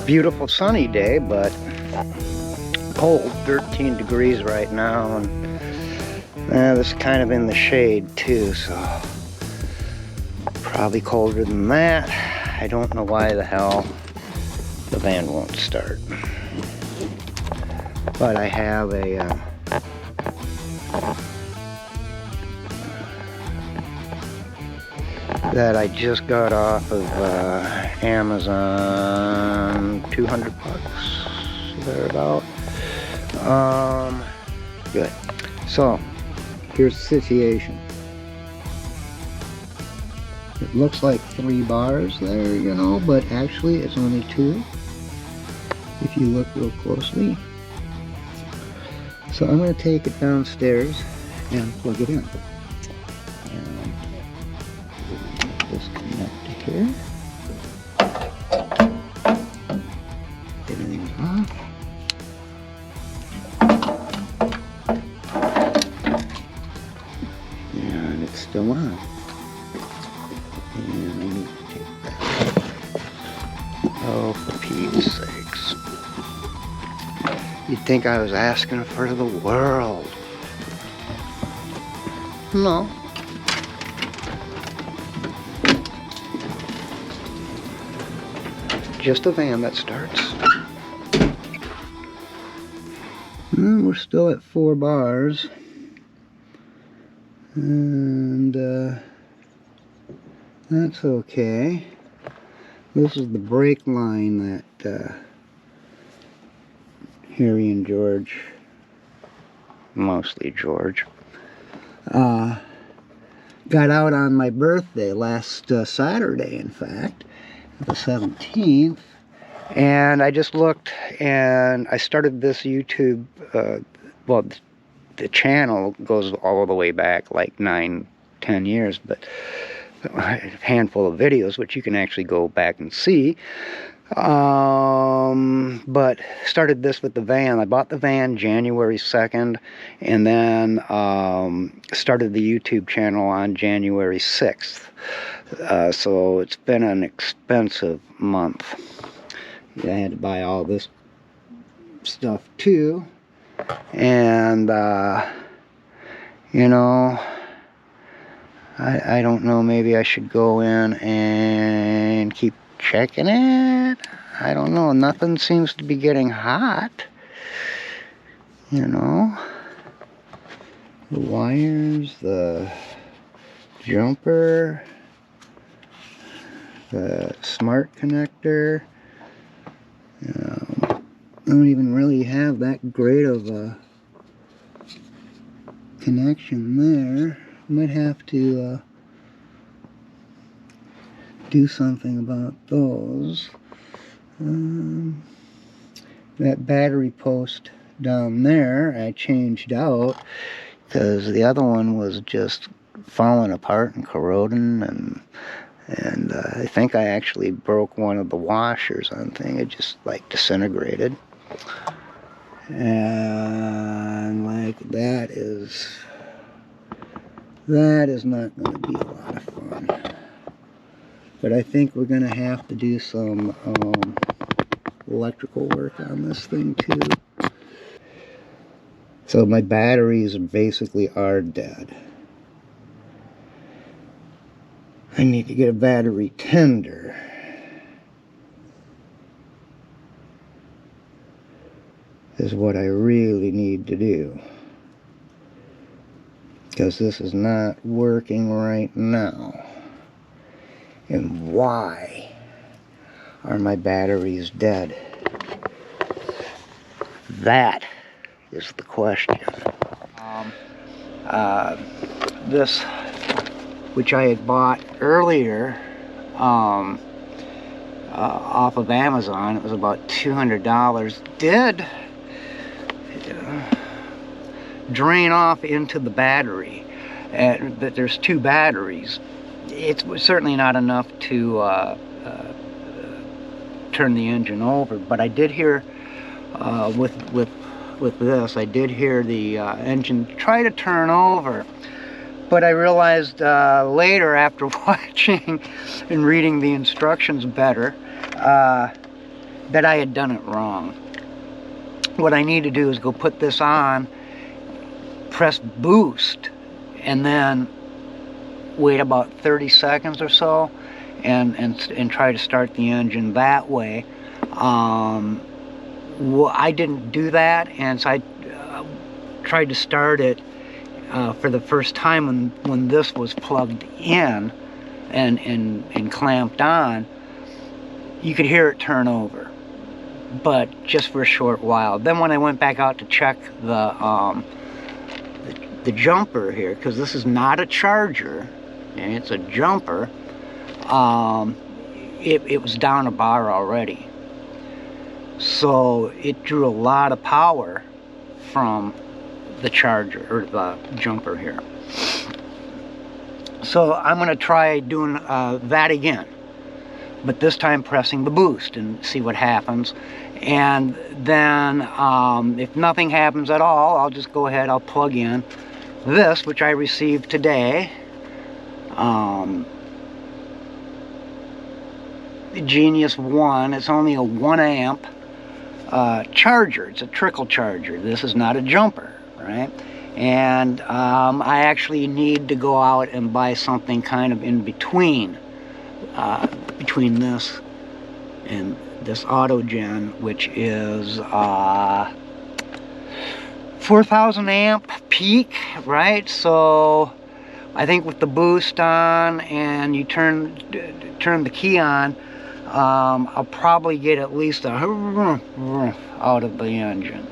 Beautiful sunny day, but cold, 13 degrees right now, and this is kind of in the shade too, so probably colder than that. I don't know why the hell the van won't start, but I have a that I just got off of Amazon, 200 bucks, thereabout. Good. So, here's the situation. It looks like 3 bars there, you know, but actually it's only 2, if you look real closely. So I'm going to take it downstairs and plug it in. And disconnect it here. Everything's off. And it's still on. And I need to take that out. Oh, for Pete's sakes. You'd think I was asking for the world. No. Just a van that starts. And we're still at 4 bars. And that's okay. This is the brake line that Harry and George, mostly George, got out on my birthday last Saturday, in fact, the 17th. And I just looked, and I started this YouTube, well, the channel goes all the way back like 9-10 years, but a handful of videos which you can actually go back and see. But started this with the van. I bought the van January 2nd, and then started the YouTube channel on January 6th. So it's been an expensive month. I had to buy all this stuff too, and you know, I don't know, maybe I should go in and keep checking it. I don't know, nothing seems to be getting hot, you know. The wires, the jumper, the smart connector. I don't even really have that great of a connection there. Might have to do something about those. That battery post down there I changed out because the other one was just falling apart and corroding, and I think I actually broke one of the washers on thing. It just like disintegrated. And like that is not going to be a lot of fun. But I think we're going to have to do some electrical work on this thing too. So my batteries basically are dead. I need to get a battery tender. Is what I really need to do. Because this is not working right now. And why are my batteries dead? That is the question. This, which I had bought earlier off of Amazon, it was about $200, did drain off into the battery. But there's 2 batteries. It's certainly not enough to turn the engine over, but I did hear with this, I did hear the engine try to turn over. But I realized later, after watching and reading the instructions better, that I had done it wrong. What I need to do is go put this on, press boost, and then wait about 30 seconds or so, and try to start the engine that way. Well, I didn't do that, and so I tried to start it for the first time when this was plugged in and clamped on. You could hear it turn over, but just for a short while. Then when I went back out to check the jumper here, because this is not a charger, and it's a jumper, it was down a bar already. So it drew a lot of power from the charger, or the jumper here. So I'm going to try doing that again, but this time pressing the boost and see what happens. And then if nothing happens at all, I'll just go ahead, I'll plug in this, which I received today. The Genius 1, it's only a 1 amp charger. It's a trickle charger. This is not a jumper, right? And I actually need to go out and buy something kind of in between this and this Autogen, which is 4,000 amp peak, right? So I think with the boost on and you turn the key on, I'll probably get at least a out of the engine.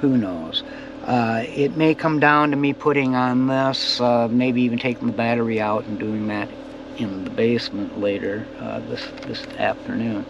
Who knows? It may come down to me putting on this, maybe even taking the battery out and doing that in the basement later this afternoon.